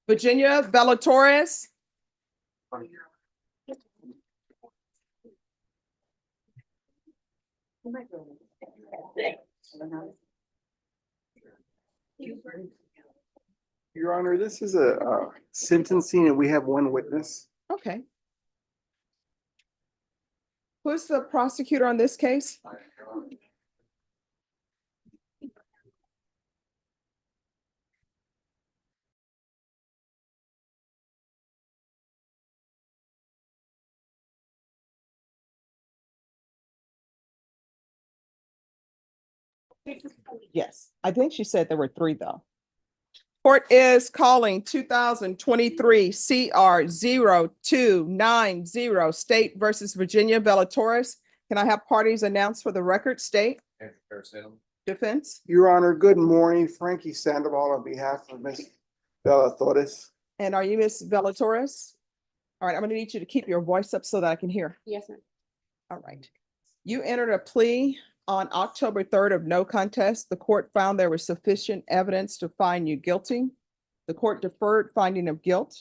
Virginia Bellatorres. Your Honor, this is a sentencing and we have one witness. Okay. Who's the prosecutor on this case? Yes, I think she said there were three though. Court is calling 2023 CR 0290 State versus Virginia Bellatorres. Can I have parties announced for the record? State, defense, Your Honor, good morning. Frankie Sandoval on behalf of Ms. Bellatorres. and are you Miss Bellatorres? All right, I'm gonna need you to keep your voice up so that I can hear. Yes, ma'am. All right. You entered a plea on October 3rd of no contest. The court found there was sufficient evidence to find you guilty. The court deferred finding of guilt.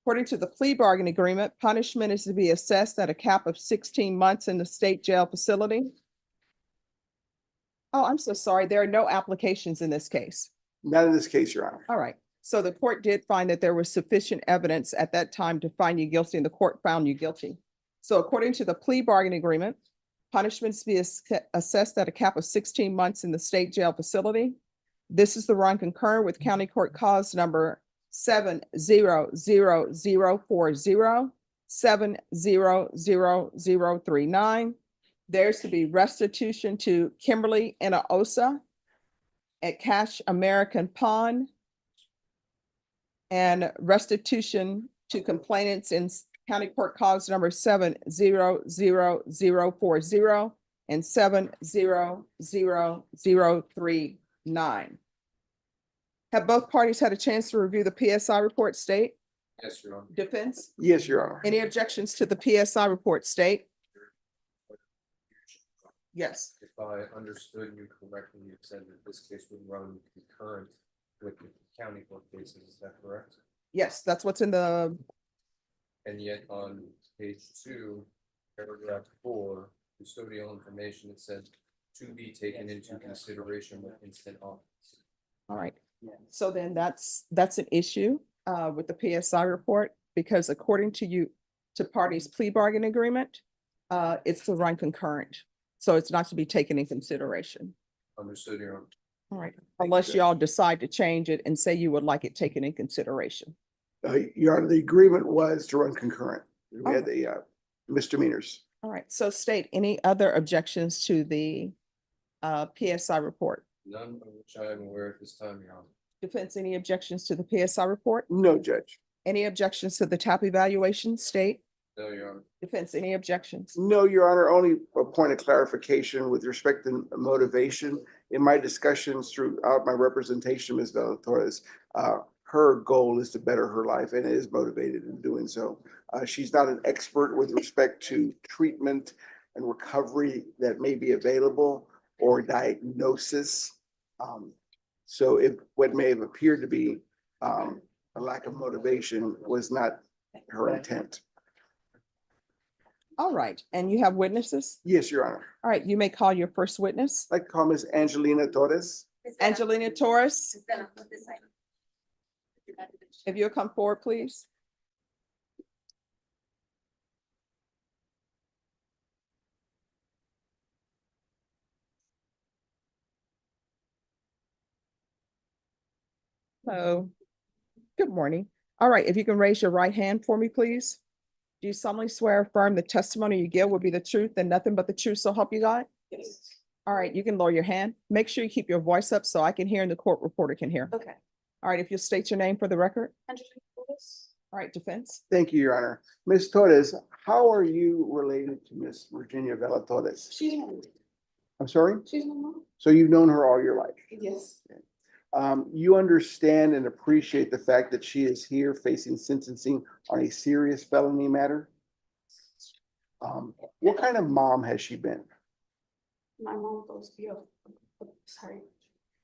According to the plea bargain agreement, punishment is to be assessed at a cap of 16 months in the state jail facility. Oh, I'm so sorry. There are no applications in this case. Not in this case, Your Honor. All right. So the court did find that there was sufficient evidence at that time to find you guilty, and the court found you guilty. So according to the plea bargain agreement, punishments be assessed at a cap of 16 months in the state jail facility. This is the run concurrent with County Court Cause number 70040, 70039. There's to be restitution to Kimberly Inaosa at Cash American Pond, and restitution to complainants in County Court Cause number 70040 and 70039. Have both parties had a chance to review the PSI report, State? Yes, Your Honor. Defense? Yes, Your Honor. Any objections to the PSI report, State? Yes. If I understood you correctly, you said that this case would run concurrent with the county court cases, is that correct? Yes, that's what's in the, And yet on page 2, paragraph 4, custodial information, it says to be taken into consideration with instant office. all right. So then that's an issue with the PSI report, because according to you, to parties' plea bargain agreement, it's to run concurrent. So it's not to be taken in consideration. Understood, Your Honor. All right, unless y'all decide to change it and say you would like it taken in consideration. Your Honor, the agreement was to run concurrent. We had the misdemeanors. All right, so State, any other objections to the PSI report? None of which I am aware at this time, Your Honor. Defense, any objections to the PSI report? No, Judge. Any objections to the TAP evaluation? State? No, Your Honor. Defense, any objections? No, Your Honor, only a point of clarification with respect to motivation. In my discussions throughout my representation, Ms. Bellatorres, her goal is to better her life and is motivated in doing so. She's not an expert with respect to treatment and recovery that may be available or diagnosis. So if what may have appeared to be a lack of motivation was not her intent. All right, and you have witnesses? Yes, Your Honor. All right, you may call your first witness. I'd like to call Ms. Angelina Torres. Angelina Torres, if you'll come forward, please. Hello, good morning. All right, if you can raise your right hand for me, please. Do you solemnly swear or affirm the testimony you give will be the truth and nothing but the truth, so help you God? Yes. All right, you can lower your hand. Make sure you keep your voice up so I can hear and the court reporter can hear. Okay. All right, if you'll state your name for the record. Angelina Torres. All right, defense. Thank you, Your Honor. Ms. Torres, how are you related to Ms. Virginia Bellatorres? She's my mom. I'm sorry? She's my mom. So you've known her all your life? Yes. You understand and appreciate the fact that she is here facing sentencing on a serious felony matter? What kind of mom has she been? My mom goes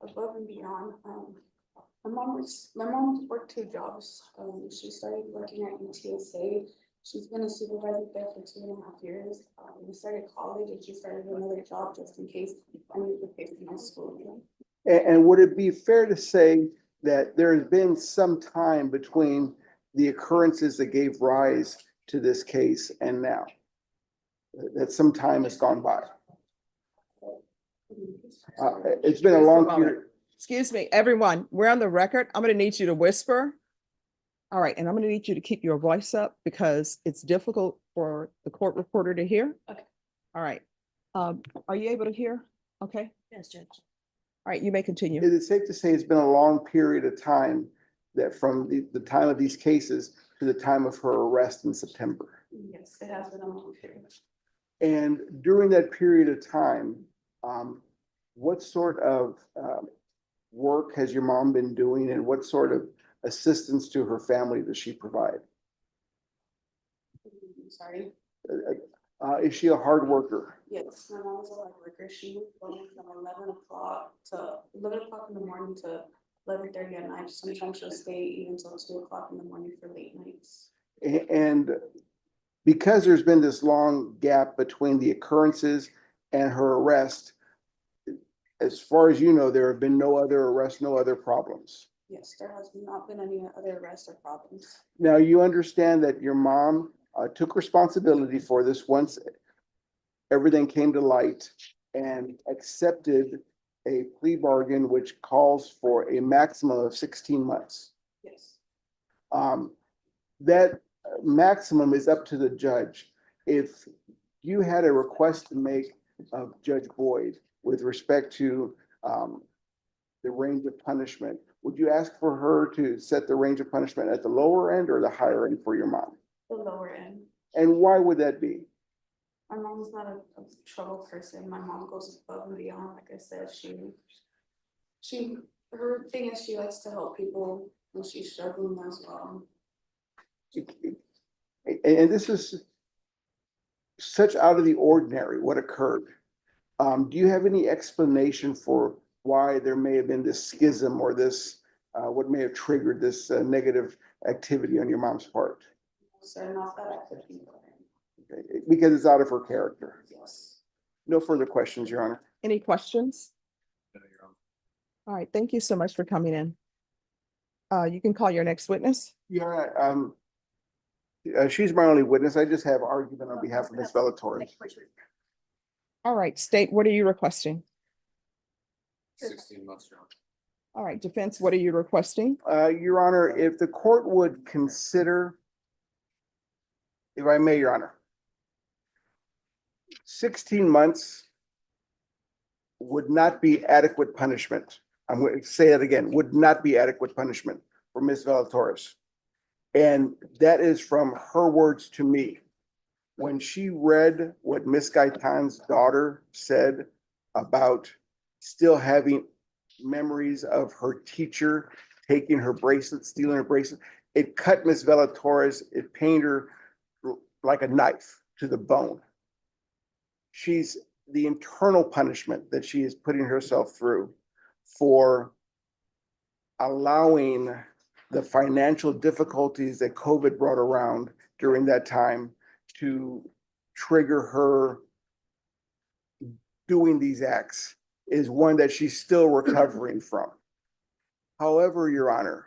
above and beyond. My mom worked worked 2 jobs. She started working at UTSA. She's been a supervisor there for 2.5 years. We started college and she started another job just in case I need to pay for my school again. And would it be fair to say that there has been some time between the occurrences that gave rise to this case and now? That some time has gone by. It's been a long period. Excuse me, everyone, we're on the record. I'm gonna need you to whisper. All right, and I'm gonna need you to keep your voice up because it's difficult for the court reporter to hear. Okay. All right. Are you able to hear? Okay. Yes, Judge. All right, you may continue. Is it safe to say it's been a long period of time that from the time of these cases to the time of her arrest in September? Yes, it has been a long period. And during that period of time, what sort of work has your mom been doing and what sort of assistance to her family does she provide? I'm sorry. Is she a hard worker? Yes, my mom was a hard worker. She was going from 11 o'clock in the morning to 11:30 at night. Sometimes she'll stay even till 2 o'clock in the morning for late nights. And because there's been this long gap between the occurrences and her arrest, as far as you know, there have been no other arrests, no other problems. Yes, there has not been any other arrests or problems. Now, you understand that your mom took responsibility for this once everything came to light and accepted a plea bargain which calls for a maximum of 16 months. Yes. That maximum is up to the judge. If you had a request to make of Judge Boyd with respect to the range of punishment, would you ask for her to set the range of punishment at the lower end or the higher end for your mom? The lower end. And why would that be? My mom's not a trouble person. My mom goes above and beyond. Like I said, her thing is she likes to help people when she's struggling as well. And this is such out of the ordinary, what occurred. Do you have any explanation for why there may have been this schism or this, what may have triggered this negative activity on your mom's part? So not that I could think of. Okay, because it's out of her character. Yes. No further questions, Your Honor. Any questions? No, Your Honor. All right, thank you so much for coming in. You can call your next witness. Yeah, she's my only witness. I just have argument on behalf of Ms. Bellatori. All right, state, what are you requesting? 16 months, Your Honor. All right, defense, what are you requesting? Your Honor, if the court would consider, if I may, Your Honor, 16 months would not be adequate punishment. I'm going to say it again, would not be adequate punishment for Ms. Bellatori. And that is from her words to me. When she read what Ms. Gaitan's daughter said about still having memories of her teacher taking her bracelet, stealing her bracelet, it cut Ms. Bellatori, it pained her like a knife to the bone. She's the internal punishment that she is putting herself through for allowing the financial difficulties that COVID brought around during that time to trigger her doing these acts is one that she's still recovering from. However, Your Honor,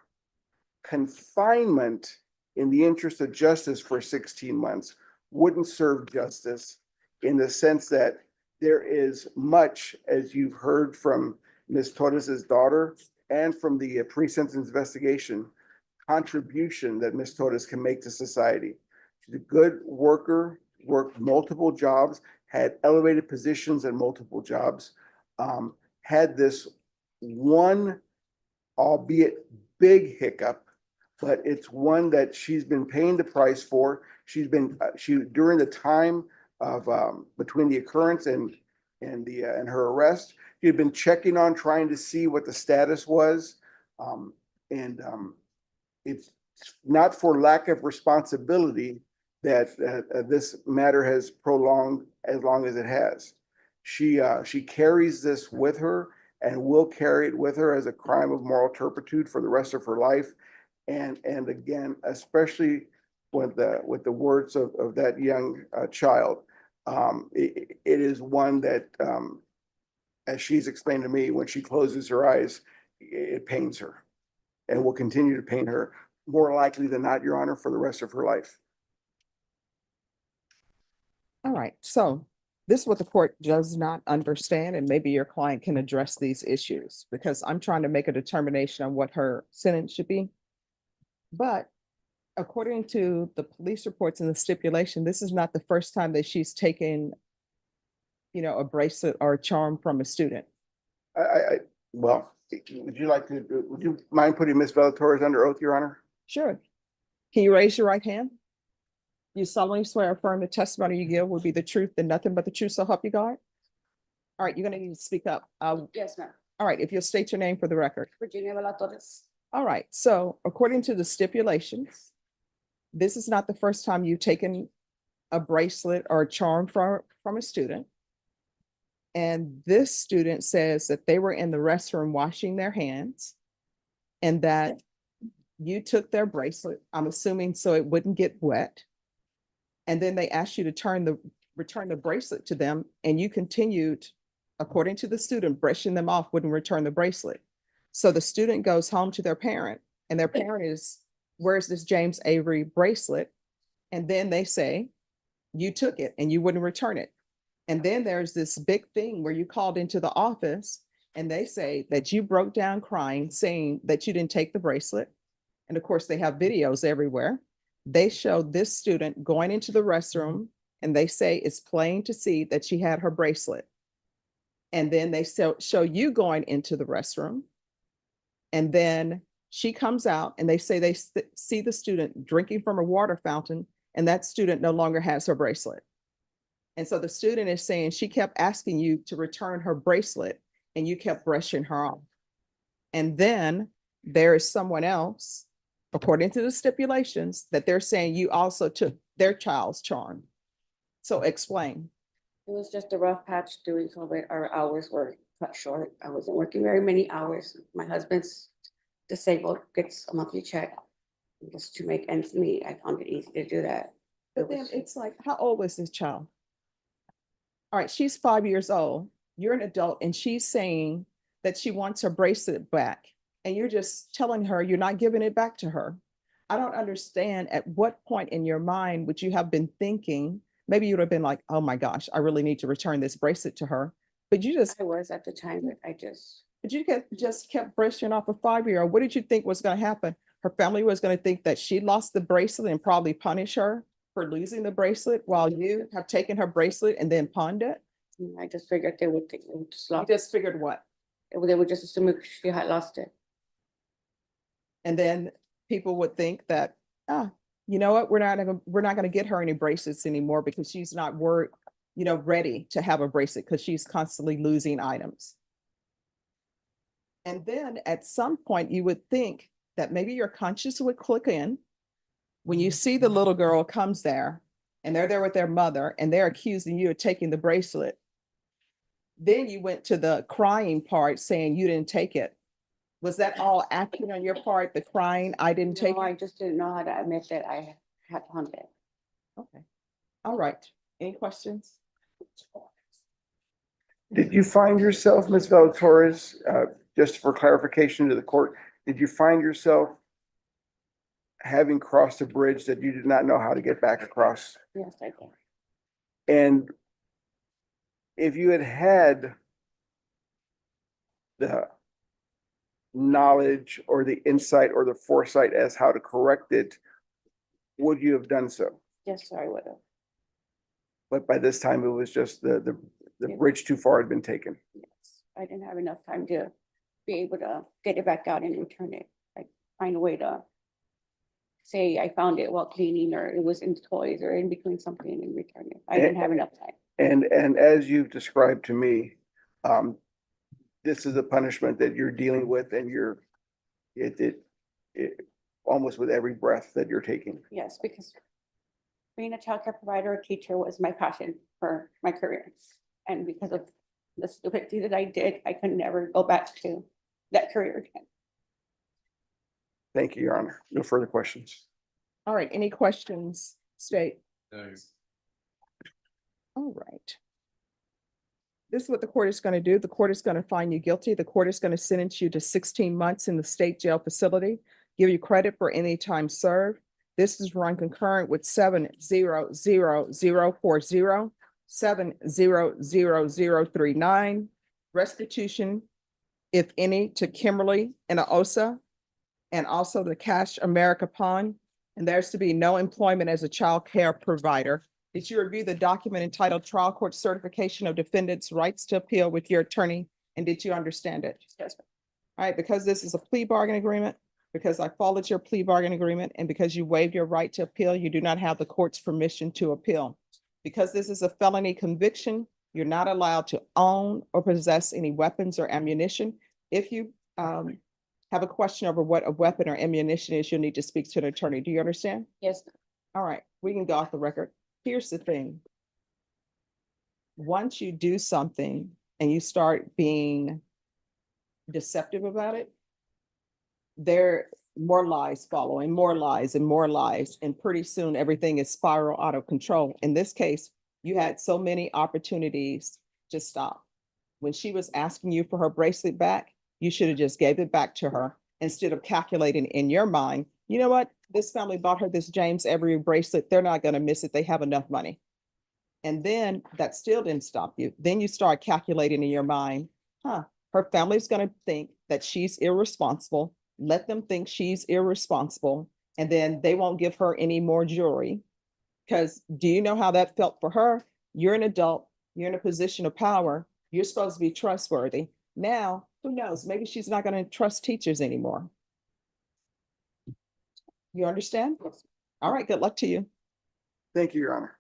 confinement in the interest of justice for 16 months wouldn't serve justice in the sense that there is much, as you've heard from Ms. Torres's daughter and from the pre-sentence investigation, contribution that Ms. Torres can make to society. She's a good worker, worked multiple jobs, had elevated positions in multiple jobs, had this one, albeit big hiccup, but it's one that she's been paying the price for. She's been, during the time of, between the occurrence and her arrest, she had been checking on, trying to see what the status was. It's not for lack of responsibility that this matter has prolonged as long as it has. She carries this with her and will carry it with her as a crime of moral turpitude for the rest of her life. And again, especially with the words of that young child, it is one that, as she's explained to me, when she closes her eyes, it pains her and will continue to pain her more likely than not, Your Honor, for the rest of her life. All right, so this is what the court does not understand, and maybe your client can address these issues, because I'm trying to make a determination on what her sentence should be. But according to the police reports and the stipulation, this is not the first time that she's taken, a bracelet or a charm from a student. Well, would you mind putting Ms. Velatorez under oath, Your Honor? Sure. Can you raise your right hand? You solemnly swear or affirm the testimony you give will be the truth and nothing but the truth, so help you God? All right, you're gonna need to speak up. Yes, ma'am. All right, if you'll state your name for the record. Virginia Vela-Torres. All right, so according to the stipulations, this is not the first time you've taken a bracelet or a charm from a student. And this student says that they were in the restroom washing their hands and that you took their bracelet, I'm assuming so it wouldn't get wet. And then they asked you to return the bracelet to them, and you continued, according to the student, brushing them off, wouldn't return the bracelet. So the student goes home to their parent, and their parent is, where's this James Avery bracelet? And then they say, you took it and you wouldn't return it. And then there's this big thing where you called into the office and they say that you broke down crying, saying that you didn't take the bracelet. And of course, they have videos everywhere. They show this student going into the restroom and they say it's plain to see that she had her bracelet. And then they show you going into the restroom. And then she comes out and they say they see the student drinking from a water fountain, and that student no longer has her bracelet. And so the student is saying she kept asking you to return her bracelet and you kept brushing her off. And then there is someone else, according to the stipulations, that they're saying you also took their child's charm. So explain. It was just a rough patch during COVID. Our hours were cut short. I wasn't working very many hours. My husband's disabled, gets a monthly check. Just to make ends meet, I found it easy to do that. But then it's like, how old was this child? All right, she's 5 years old. You're an adult and she's saying that she wants her bracelet back. And you're just telling her you're not giving it back to her. I don't understand at what point in your mind would you have been thinking, maybe you would have been like, oh my gosh, I really need to return this bracelet to her. But you just, I was at the time, but you just kept brushing off a 5-year-old. What did you think was going to happen? Her family was going to think that she lost the bracelet and probably punish her for losing the bracelet while you have taken her bracelet and then pawned it? I just figured they would think, they would just You lost. just figured what? They would just assume she had lost it. And then people would think that, you know what, we're not gonna get her any bracelets anymore because she's not ready to have a bracelet because she's constantly losing items. And then at some point you would think that maybe your conscience would click in when you see the little girl comes there and they're there with their mother and they're accusing you of taking the bracelet. Then you went to the crying part saying you didn't take it. Was that all acting on your part, the crying, I didn't take No, I it? just didn't know how to admit that I had pawned it. Okay, all right. Any questions? Did you find yourself, Ms. Velatorez, just for clarification to the court, did you find yourself having crossed a bridge that you did not know how to get back across? Yes, I did. And if you had the knowledge or the insight or the foresight as how to correct it, would you have done so? Yes, sir, I would have. But by this time, it was just the Yeah. bridge too far had been taken. Yes, I didn't have enough time to be able to get it back out and return it. Like find a way to say I found it while cleaning, or it was in toys or in between something and return it. I didn't have enough time. And as you've described to me, this is a punishment that you're dealing with and it almost with every breath that you're taking. Yes, because being a childcare provider or teacher was my passion for my career. And because of the stupidity that I did, I could never go back to that career again. Thank you, Your Honor. No further questions. All right, any questions, state? No. All right. This is what the court is going to do. The court is going to find you guilty. The court is going to sentence you to 16 months in the state jail facility, give you credit for any time served. This is run concurrent with 70040, 70039, restitution, if any, to Kimberly and Osa, and also the Cash America Pond. And there's to be no employment as a child care provider. Did you review the document entitled Trial Court Certification of Defendant's Rights to Appeal with your attorney? And did you understand it? Yes. All right, because this is a plea bargain agreement, because I followed your plea bargain agreement, and because you waived your right to appeal, you do not have the court's permission to appeal. Because this is a felony conviction, you're not allowed to own or possess any weapons or ammunition. If you have a question over what a weapon or ammunition is, you'll need to speak to an attorney. Do you understand? Yes. All right, we can go off the record. Here's the thing. Once you do something and you start being deceptive about it, there more lies follow and more lies and more lies. And pretty soon everything is spiral out of control. In this case, you had so many opportunities to stop. When she was asking you for her bracelet back, you should have just gave it back to her instead of calculating in your mind, you know what? This family bought her this James Avery bracelet. They're not going to miss it. They have enough money. And then that still didn't stop you. Then you start calculating in your mind, her family's going to think that she's irresponsible. Let them think she's irresponsible. And then they won't give her any more jewelry. Because do you know how that felt for her? You're an adult. You're in a position of power. You're supposed to be trustworthy. Now, who knows? Maybe she's not going to trust teachers anymore. You understand? All right, good luck to you. Thank you, Your Honor.